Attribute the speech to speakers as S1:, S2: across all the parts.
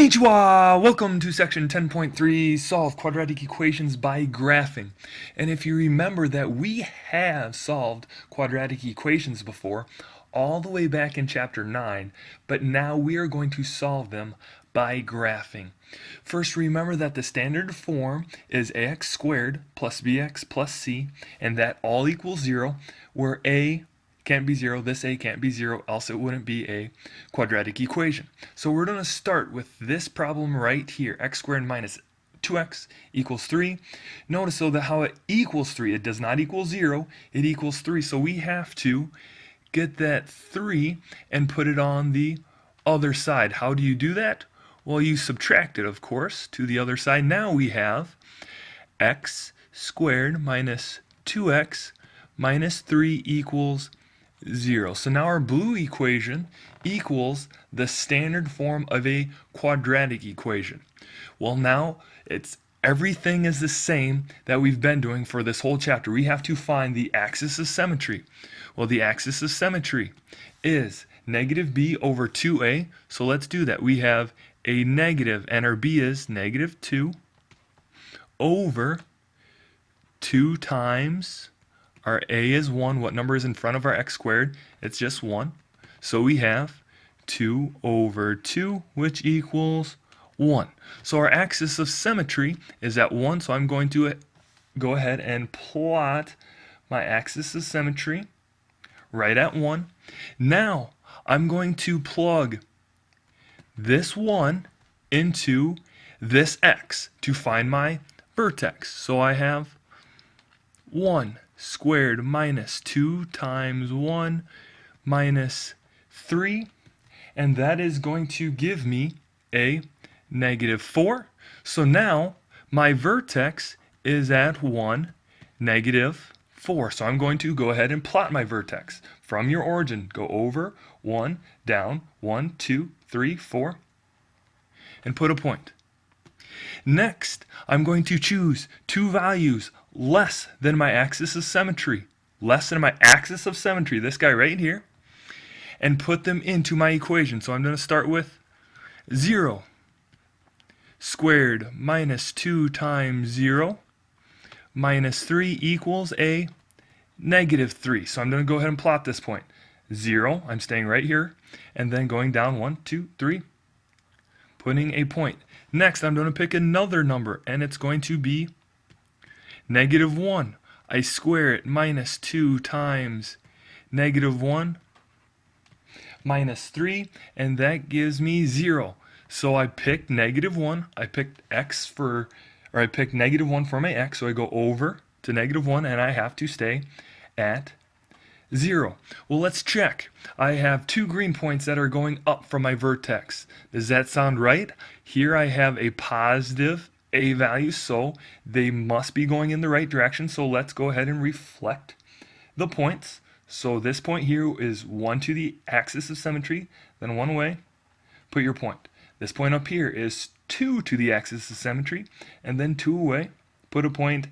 S1: Konnichiwa! Welcome to section 10.3, solve quadratic equations by graphing. And if you remember that we have solved quadratic equations before, all the way back in chapter 9, but now we are going to solve them by graphing. First, remember that the standard form is ax squared plus bx plus c, and that all equals 0, where a can't be 0, this a can't be 0, else it wouldn't be a quadratic equation. So we're going to start with this problem right here, x squared minus 2x equals 3. Notice though that how it equals 3, it does not equal 0, it equals 3. So we have to get that 3 and put it on the other side. How do you do that? Well, you subtract it, of course, to the other side. Now we have x squared minus 2x minus 3 equals 0. So now our blue equation equals the standard form of a quadratic equation. Well, now everything is the same that we've been doing for this whole chapter. We have to find the axis of symmetry. Well, the axis of symmetry is negative b over 2a. So let's do that. We have a negative, and our b is negative 2 over 2 times our a is 1. What number is in front of our x squared? It's just 1. So we have 2 over 2, which equals 1. So our axis of symmetry is at 1. So I'm going to go ahead and plot my axis of symmetry right at 1. Now I'm going to plug this 1 into this x to find my vertex. So I have 1 squared minus 2 times 1 minus 3, and that is going to give me a negative 4. So now my vertex is at 1, negative 4. So I'm going to go ahead and plot my vertex. From your origin, go over 1, down 1, 2, 3, 4, and put a point. Next, I'm going to choose two values less than my axis of symmetry, this guy right here, and put them into my equation. So I'm going to start with 0 squared minus 2 times 0 minus 3 equals a negative 3. So I'm going to go ahead and plot this point. 0, I'm staying right here, and then going down 1, 2, 3, putting a point. Next, I'm going to pick another number, and it's going to be negative 1. I square it, minus 2 times negative 1 minus 3, and that gives me 0. So I picked negative 1. I picked negative 1 for my x, so I go over to negative 1, and I have to stay at 0. Well, let's check. I have 2 green points that are going up from my vertex. Does that sound right? Here I have a positive a value, so they must be going in the right direction. So let's go ahead and reflect the points. So this point here is 1 to the axis of symmetry, then 1 away, put your point. This point up here is 2 to the axis of symmetry, and then 2 away, put a point.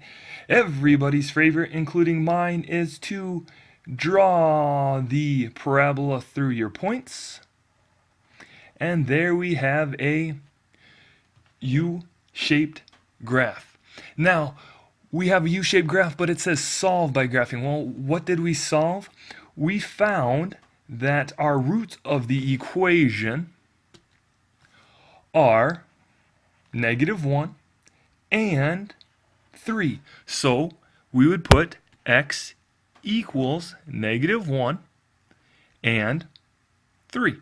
S1: Everybody's favorite, including mine, is to draw the parabola through your points. And there we have a U-shaped graph. Now, we have a U-shaped graph, but it says solve by graphing. Well, what did we solve? We found that our roots of the equation are negative 1 and 3. So we would put x equals negative 1 and 3.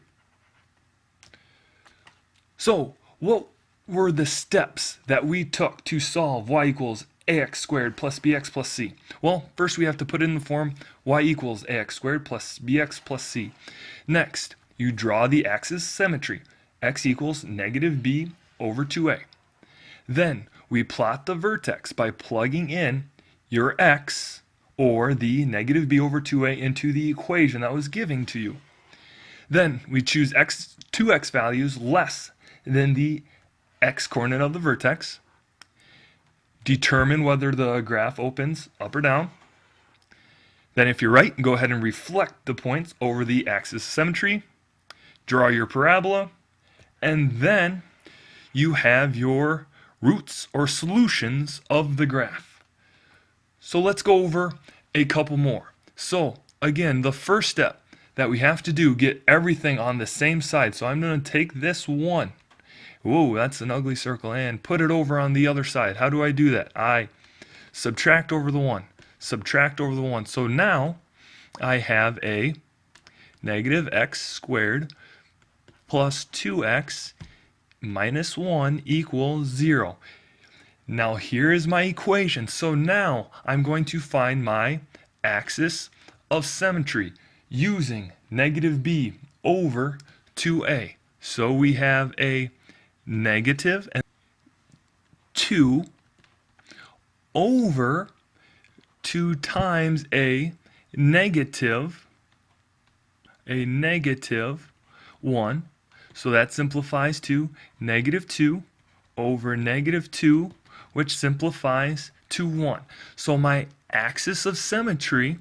S1: So what were the steps that we took to solve y equals ax squared plus bx plus c? Well, first we have to put it in the form y equals ax squared plus bx plus c. Next, you draw the axis symmetry. X equals negative b over 2a. Then we plot the vertex by plugging in your x, or the negative b over 2a, into the equation that was given to you. Then we choose two x values less than the x coordinate of the vertex. Determine whether the graph opens up or down. Then if you're right, go ahead and reflect the points over the axis of symmetry. Draw your parabola, and then you have your roots or solutions of the graph. So let's go over a couple more. So again, the first step that we have to do, get everything on the same side. So I'm going to take this 1. Whoa, that's an ugly circle, and put it over on the other side. How do I do that? I subtract over the 1. Subtract over the 1. So now I have a negative x squared plus 2x minus 1 equals 0. Now here is my equation. So now I'm going to find my axis of symmetry using negative b over 2a. So we have a negative 2 over 2 times a negative 1. So that simplifies to negative 2 over negative 2, which simplifies to 1. So my axis of symmetry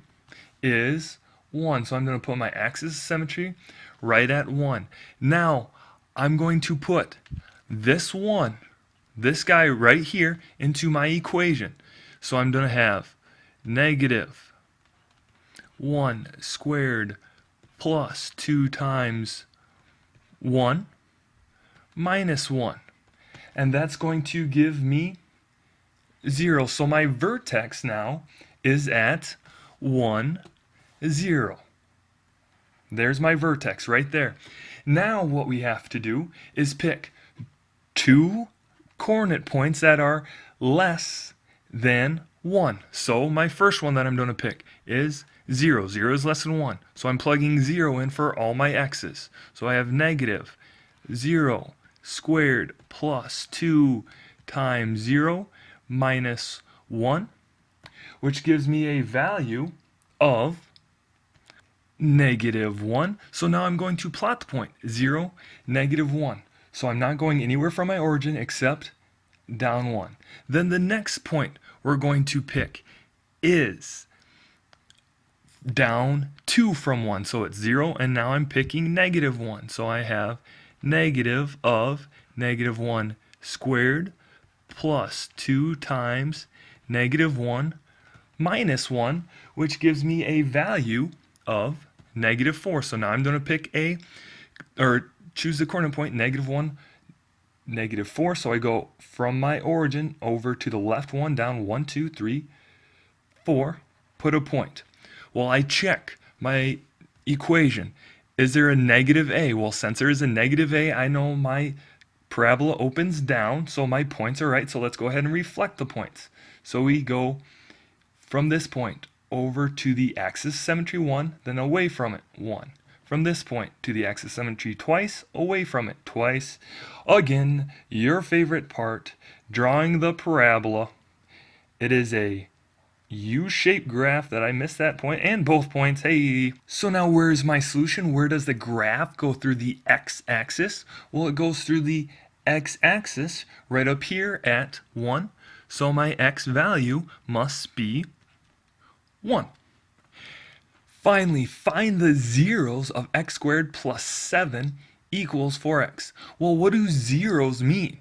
S1: is 1. So I'm going to put my axis of symmetry right at 1. Now I'm going to put this 1, this guy right here, into my equation. So I'm going to have negative 1 squared plus 2 times 1 minus 1. And that's going to give me 0. So my vertex now is at 1, 0. There's my vertex right there. Now what we have to do is pick 2 coordinate points that are less than 1. So my first one that I'm going to pick is 0. 0 is less than 1. So I'm plugging 0 in for all my x's. So I have negative 0 squared plus 2 times 0 minus 1, which gives me a value of negative 1. So now I'm going to plot the point 0, negative 1. So I'm not going anywhere from my origin except down 1. Then the next point we're going to pick is down 2 from 1. So it's 0, and now I'm picking negative 1. So I have negative of negative 1 squared plus 2 times negative 1 minus 1, which gives me a value of negative 4. So now I'm going to pick choose the coordinate point negative 1, negative 4. So I go from my origin over to the left one, down 1, 2, 3, 4, put a point. Well, I check my equation. Is there a negative a? Well, since there is a negative a, I know my parabola opens down, so my points are right. So let's go ahead and reflect the points. So we go from this point over to the axis symmetry 1, then away from it 1. From this point to the axis symmetry twice, away from it twice. Again, your favorite part, drawing the parabola. It is a U-shaped graph that I missed that point and both points. Hey, so now where's my solution? Where does the graph go through the x-axis? Well, it goes through the x-axis right up here at 1. So my x value must be 1. Finally, find the zeros of x squared plus 7 equals 4x. Well, what do zeros mean?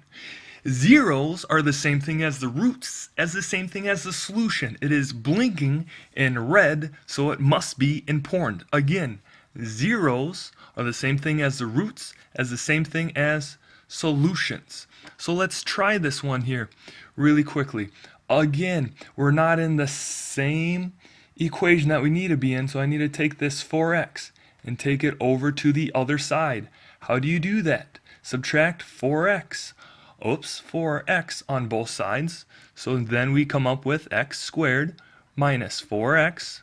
S1: Zeros are the same thing as the roots, as the same thing as the solution. It is blinking in red, so it must be important. Again, zeros are the same thing as the roots, as the same thing as solutions. So let's try this one here really quickly. Again, we're not in the same equation that we need to be in, so I need to take this 4x and take it over to the other side. How do you do that? Subtract 4x. Oops, 4x on both sides. So then we come up with x squared minus 4x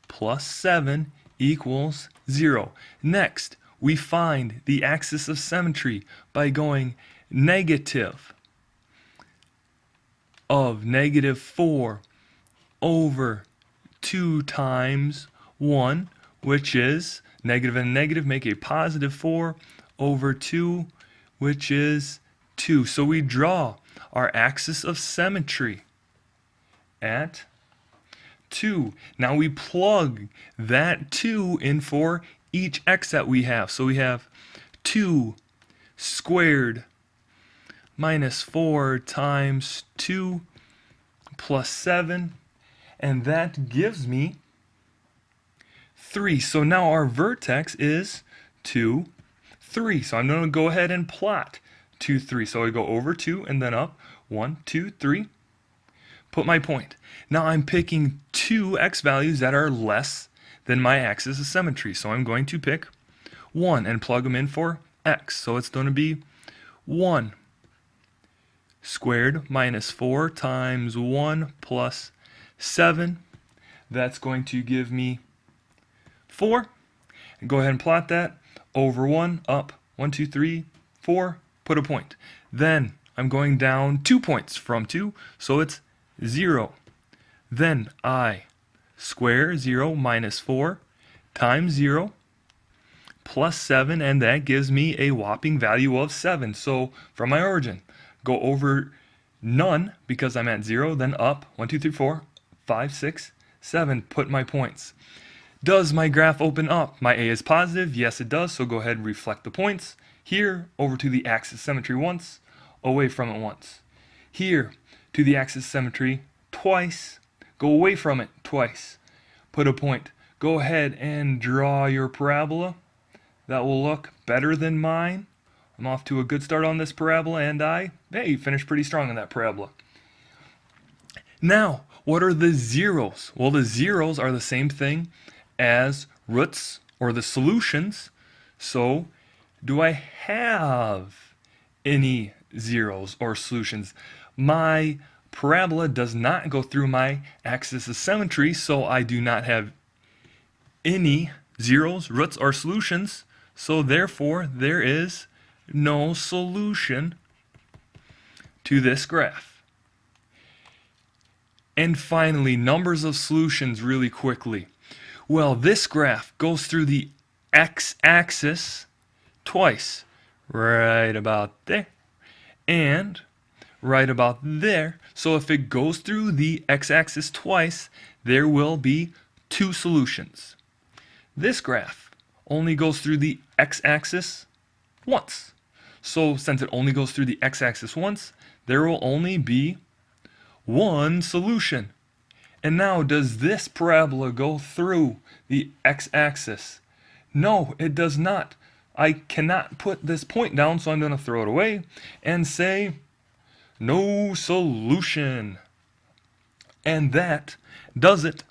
S1: plus 7 equals 0. Next, we find the axis of symmetry by going negative of negative 4 over 2 times 1, which is negative and negative make a positive 4 over 2, which is 2. So we draw our axis of symmetry at 2. Now we plug that 2 in for each x that we have. So we have 2 squared minus 4 times 2 plus 7, and that gives me 3. So now our vertex is 2, 3. So I'm going to go ahead and plot 2, 3. So I go over 2 and then up 1, 2, 3. Put my point. Now I'm picking two x values that are less than my axis of symmetry. So I'm going to pick 1 and plug them in for x. So it's going to be 1 squared minus 4 times 1 plus 7. That's going to give me 4. And go ahead and plot that. Over 1, up 1, 2, 3, 4. Put a point. Then I'm going down 2 points from 2, so it's 0. Then I square 0 minus 4 times 0 plus 7, and that gives me a whopping value of 7. So from my origin, go over none because I'm at 0, then up 1, 2, 3, 4, 5, 6, 7. Put my points. Does my graph open up? My A is positive. Yes, it does. So go ahead and reflect the points. Here, over to the axis symmetry once, away from it once. Here, to the axis symmetry twice, go away from it twice. Put a point. Go ahead and draw your parabola. That will look better than mine. I'm off to a good start on this parabola, and I finished pretty strong on that parabola. Now, what are the zeros? Well, the zeros are the same thing as roots or the solutions. So, do I have any zeros or solutions? My parabola does not go through my axis of symmetry, so I do not have any zeros, roots, or solutions. So therefore, there is no solution to this graph. And finally, numbers of solutions really quickly. Well, this graph goes through the x-axis twice, right about there, and right about there. So if it goes through the x-axis twice, there will be 2 solutions. This graph only goes through the x-axis once. So since it only goes through the x-axis once, there will only be 1 solution. And now, does this parabola go through the x-axis? No, it does not. I cannot put this point down, so I'm going to throw it away and say no solution. And that does it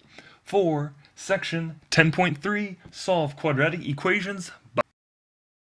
S1: for section 10.3, solve quadratic equations